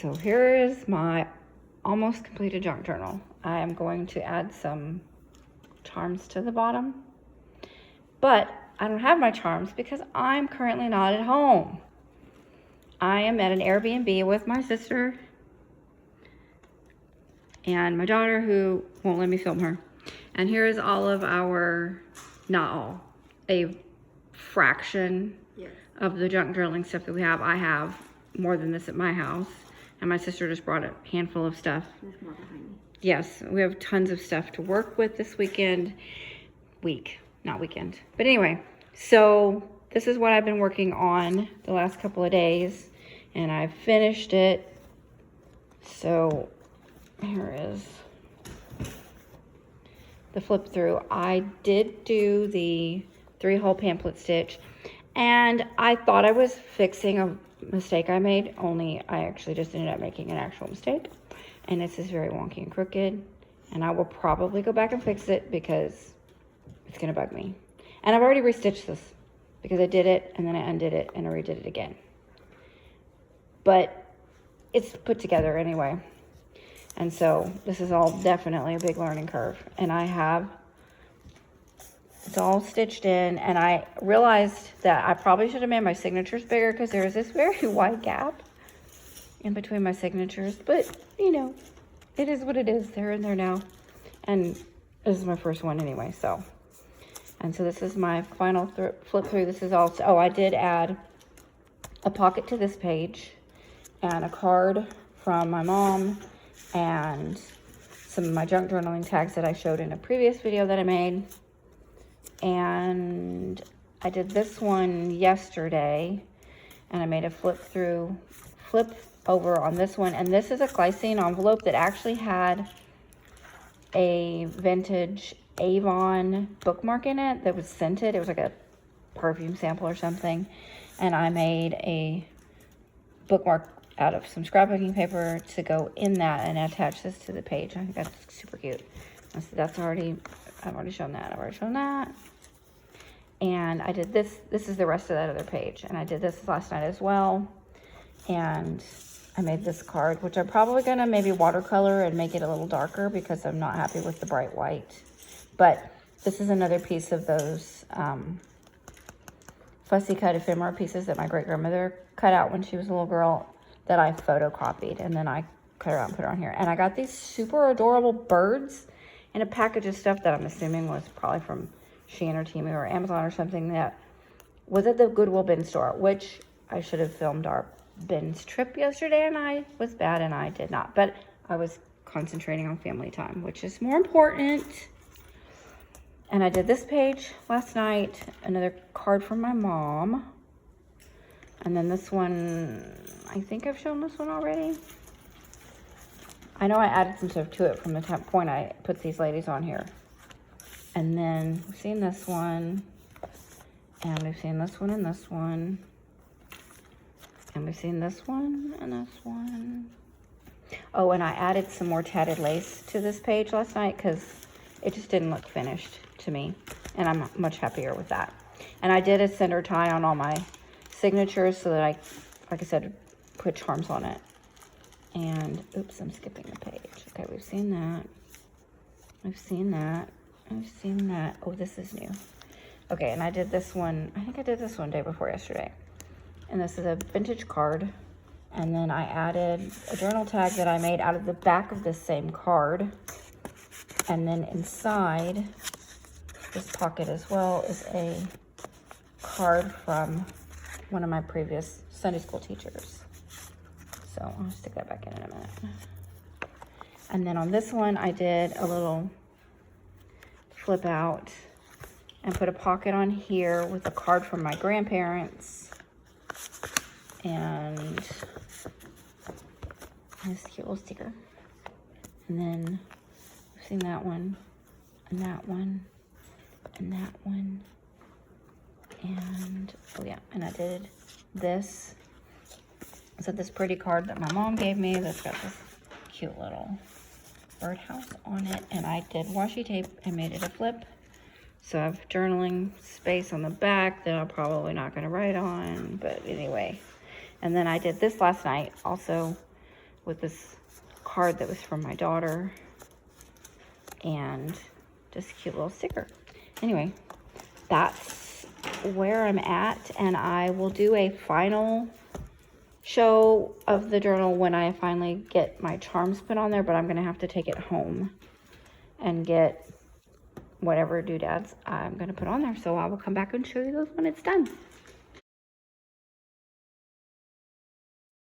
So here is my almost completed junk journal. I am going to add some charms to the bottom, but I don't have my charms because I'm currently not at home. I am at an Airbnb with my sister and my daughter, who won't let me film her. And here is all of our, not all, a fraction of the junk journaling stuff that we have. I have more than this at my house, and my sister just brought a handful of stuff. There's more behind me. Yes, we have tons of stuff to work with this not weekend. But anyway, so this is what I've been working on the last couple of days, and I've finished it. So here is the flip through. I did do the 3-hole pamphlet stitch, and I thought I was fixing a mistake I made, only I actually just ended up making an actual mistake, and this is very wonky and crooked, and I will probably go back and fix it because it's gonna bug me. And I've already restitched this because I did it and then I undid it and I redid it again, but it's put together anyway. And so this is all definitely a big learning curve, and it's all stitched in, and I realized that I probably should have made my signatures bigger because there's this very wide gap in between my signatures, but you know, it is what it is. They're in there now, and this is my first one anyway. So, and so this is my final flip through. This is also, oh, I did add a pocket to this page and a card from my mom and some of my junk journaling tags that I showed in a previous video that I made. And I did this one yesterday, and I made a flip over on this one. And this is a glycine envelope that actually had a vintage Avon bookmark in it that was scented. It was like a perfume sample or something. And I made a bookmark out of some scrapbooking paper to go in that and attach this to the page. I think that's super cute. I've already shown that. And I did this. This is the rest of that other page. And I did this last night as well. And I made this card, which I'm probably gonna maybe watercolor and make it a little darker because I'm not happy with the bright white. But this is another piece of those fussy cut ephemera pieces that my great grandmother cut out when she was a little girl, that I photocopied, and then I cut her out and put her on here. And I got these super adorable birds in a package of stuff that I'm assuming was probably from Shein or Temu or Amazon or something, that was at the Goodwill bin store, which I should have filmed our bins trip yesterday, and I was bad and I did not. But I was concentrating on family time, which is more important. And I did this page last night, another card from my mom. And then this one, I think I've shown this one already. I know I added some stuff to it from the point I put these ladies on here. And then we've seen this one, and we've seen this one and this one. And we've seen this one and this one. Oh, and I added some more tatted lace to this page last night because it just didn't look finished to me. And I'm much happier with that. And I did a center tie on all my signatures so that I, like I said, put charms on it. And oops, I'm skipping a page. Okay, we've seen that. I've seen that. Oh, this is new. Okay, and I did this one. I think I did this one day before yesterday. And this is a vintage card. And then I added a journal tag that I made out of the back of this same card. And then inside this pocket as well is a card from one of my previous Sunday school teachers. So I'll stick that back in a minute. And then on this one, I did a little flip out and put a pocket on here with a card from my grandparents. And this cute little sticker. And then I've seen that one, and that one, and that one. And, oh yeah, and I did this. So this pretty card that my mom gave me that's got this cute little birdhouse on it. And I did washi tape and made it a flip. So I have journaling space on the back that I'm probably not going to write on. But anyway. And then I did this last night. Also with this card that was from my daughter and just a cute little sticker. Anyway, that's where I'm at, and I will do a final show of the journal when I finally get my charms put on there, but I'm gonna have to take it home and get whatever doodads I'm gonna put on there. So I will come back and show you those when it's done.